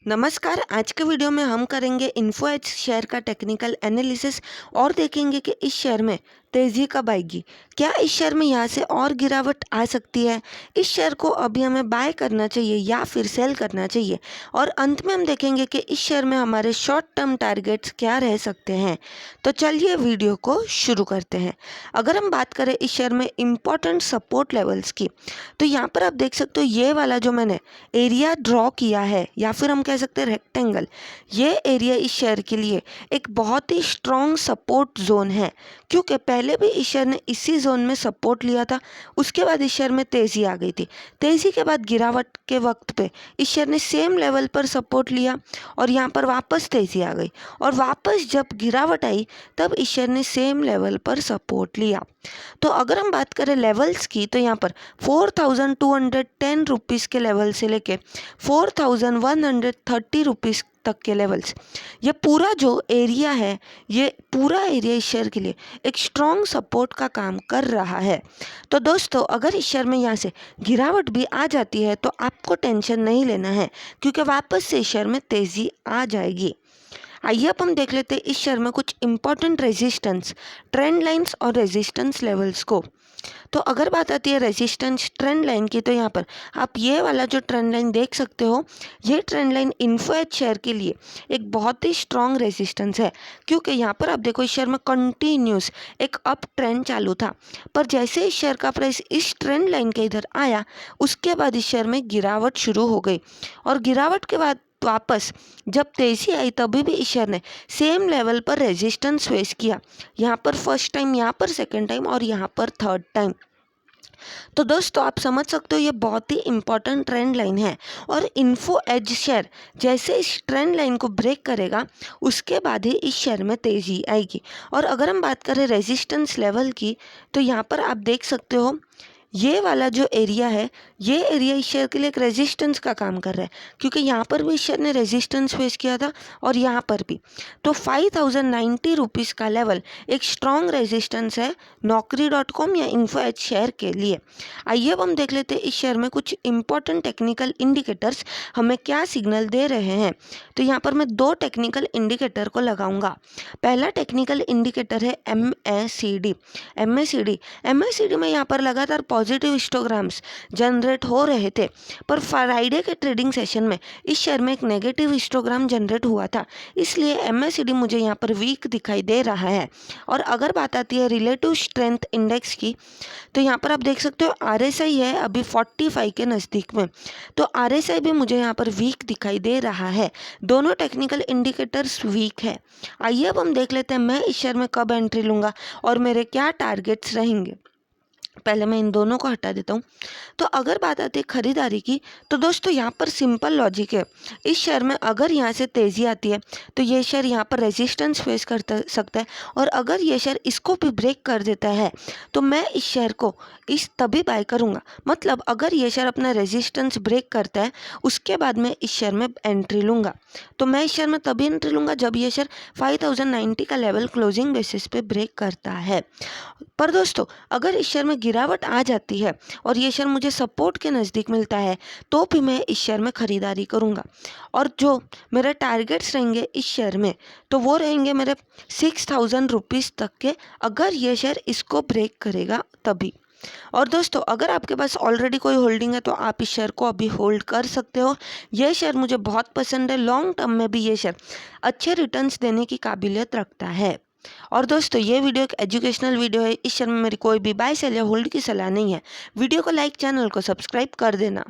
नमस्कार। आज के वीडियो में हम करेंगे इन्फो एज शेयर का टेक्निकल एनालिसिस और देखेंगे कि इस शेयर में तेज़ी कब आएगी। क्या इस शेयर में यहाँ से और गिरावट आ सकती है, इस शेयर को अभी हमें बाय करना चाहिए या फिर सेल करना चाहिए, और अंत में हम देखेंगे कि इस शेयर में हमारे शॉर्ट टर्म टारगेट्स क्या रह सकते हैं। तो चलिए वीडियो को शुरू करते हैं। अगर हम बात करें इस शेयर में इम्पॉर्टेंट सपोर्ट लेवल्स की, तो यहाँ पर आप देख सकते हो ये वाला जो मैंने एरिया ड्रॉ किया है, या फिर हम कह सकते हैं रेक्टेंगल, ये एरिया इस शेयर के लिए एक बहुत ही स्ट्रॉन्ग सपोर्ट जोन है, क्योंकि पहले भी इस शेयर ने इसी जोन में सपोर्ट लिया था। उसके बाद इस शेयर में तेज़ी आ गई थी। तेज़ी के बाद गिरावट के वक्त पे इस शेयर ने सेम लेवल पर सपोर्ट लिया और यहाँ पर वापस तेज़ी आ गई, और वापस जब गिरावट आई तब इस शेयर ने सेम लेवल पर सपोर्ट लिया। तो अगर हम बात करें लेवल्स की, तो यहाँ पर 4210 रुपीज़ के लेवल से लेके 4130 रुपीज़ तक के लेवल्स, ये पूरा जो एरिया है, ये पूरा एरिया इस शेयर के लिए एक स्ट्रॉन्ग सपोर्ट का काम कर रहा है। तो दोस्तों, अगर इस शेयर में यहाँ से गिरावट भी आ जाती है तो आपको टेंशन नहीं लेना है, क्योंकि वापस से इस शेयर में तेज़ी आ जाएगी। आइए अब हम देख लेते हैं इस शेयर में कुछ इंपॉर्टेंट रेजिस्टेंस, ट्रेंड लाइंस और रेजिस्टेंस लेवल्स को। तो अगर बात आती है रेजिस्टेंस ट्रेंड लाइन की, तो यहाँ पर आप ये वाला जो ट्रेंड लाइन देख सकते हो, ये trend line info as share के लिए एक बहुत ही स्ट्रॉन्ग रेजिस्टेंस है, क्योंकि यहाँ पर आप देखो इस शेयर में कंटिन्यूस एक अप ट्रेंड चालू था, पर जैसे इस शेयर का प्राइस इस ट्रेंड लाइन के इधर आया, उसके बाद इस शेयर में गिरावट शुरू हो गई, और गिरावट के बाद वापस जब तेज़ी आई तभी भी इस शेयर ने सेम लेवल पर रेजिस्टेंस फेस किया। यहाँ पर फर्स्ट टाइम, यहाँ पर सेकंड टाइम और यहाँ पर थर्ड टाइम। तो दोस्तों, आप समझ सकते हो ये बहुत ही इंपॉर्टेंट ट्रेंड लाइन है, और इन्फो एज शेयर जैसे इस ट्रेंड लाइन को ब्रेक करेगा, उसके बाद ही इस शेयर में तेज़ी आएगी। और अगर हम बात करें रेजिस्टेंस लेवल की, तो यहाँ पर आप देख सकते हो ये वाला जो एरिया है, ये एरिया इस शेयर के लिए एक रेजिस्टेंस का काम कर रहा है, क्योंकि यहाँ पर भी इस शेयर ने रेजिस्टेंस फेस किया था और यहाँ पर भी। तो 5090 रुपीज़ का लेवल एक स्ट्रॉन्ग रेजिस्टेंस है Naukri.com या इन्फो एज शेयर के लिए। आइए अब हम देख लेते हैं इस शेयर में कुछ इंपॉर्टेंट टेक्निकल इंडिकेटर्स हमें क्या सिग्नल दे रहे हैं। तो यहाँ पर मैं दो टेक्निकल इंडिकेटर को लगाऊंगा। पहला टेक्निकल इंडिकेटर है MACD। MACD में यहाँ पर लगातार पॉजिटिव हिस्टोग्राम्स जनरेट हो रहे थे, पर फ्राइडे के ट्रेडिंग सेशन में इस शेयर में एक नेगेटिव हिस्टोग्राम जनरेट हुआ था, इसलिए MACD मुझे यहाँ पर वीक दिखाई दे रहा है। और अगर बात आती है रिलेटिव स्ट्रेंथ इंडेक्स की, तो यहाँ पर आप देख सकते हो RSI है अभी 45 के नज़दीक में, तो RSI भी मुझे यहाँ पर वीक दिखाई दे रहा है। दोनों टेक्निकल इंडिकेटर्स वीक है। आइए अब हम देख लेते हैं मैं इस शेयर में कब एंट्री लूँगा और मेरे क्या टारगेट्स रहेंगे। पहले मैं इन दोनों को हटा देता हूँ। तो अगर बात आती है खरीदारी की, तो दोस्तों यहाँ पर सिंपल लॉजिक है। इस शेयर में अगर यहाँ से तेज़ी आती है तो ये शेयर यहाँ पर रेजिस्टेंस फेस कर सकता है, और अगर ये शेयर इसको भी ब्रेक कर देता है तो मैं इस शेयर को तभी बाय करूँगा। मतलब अगर ये शेयर अपना रेजिस्टेंस ब्रेक करता है, उसके बाद मैं इस शेयर में एंट्री लूँगा। तो मैं इस शेयर में तभी एंट्री लूँगा जब ये शेयर 5090 का लेवल क्लोजिंग बेसिस पे ब्रेक करता है। पर दोस्तों, अगर इस शेयर में गिरावट आ जाती है और ये शेयर मुझे सपोर्ट के नज़दीक मिलता है, तो भी मैं इस शेयर में ख़रीदारी करूँगा। और जो मेरे टारगेट्स रहेंगे इस शेयर में, तो वो रहेंगे मेरे 6000 रुपीज़ तक के, अगर ये शेयर इसको ब्रेक करेगा तभी। और दोस्तों, अगर आपके पास ऑलरेडी कोई होल्डिंग है तो आप इस शेयर को अभी होल्ड कर सकते हो। ये शेयर मुझे बहुत पसंद है। लॉन्ग टर्म में भी ये शेयर अच्छे रिटर्न्स देने की काबिलियत रखता है। और दोस्तों, ये वीडियो एक एजुकेशनल वीडियो है। इस शेयर में मेरी कोई भी बाय सेल या होल्ड की सलाह नहीं है। वीडियो को लाइक, चैनल को सब्सक्राइब कर देना।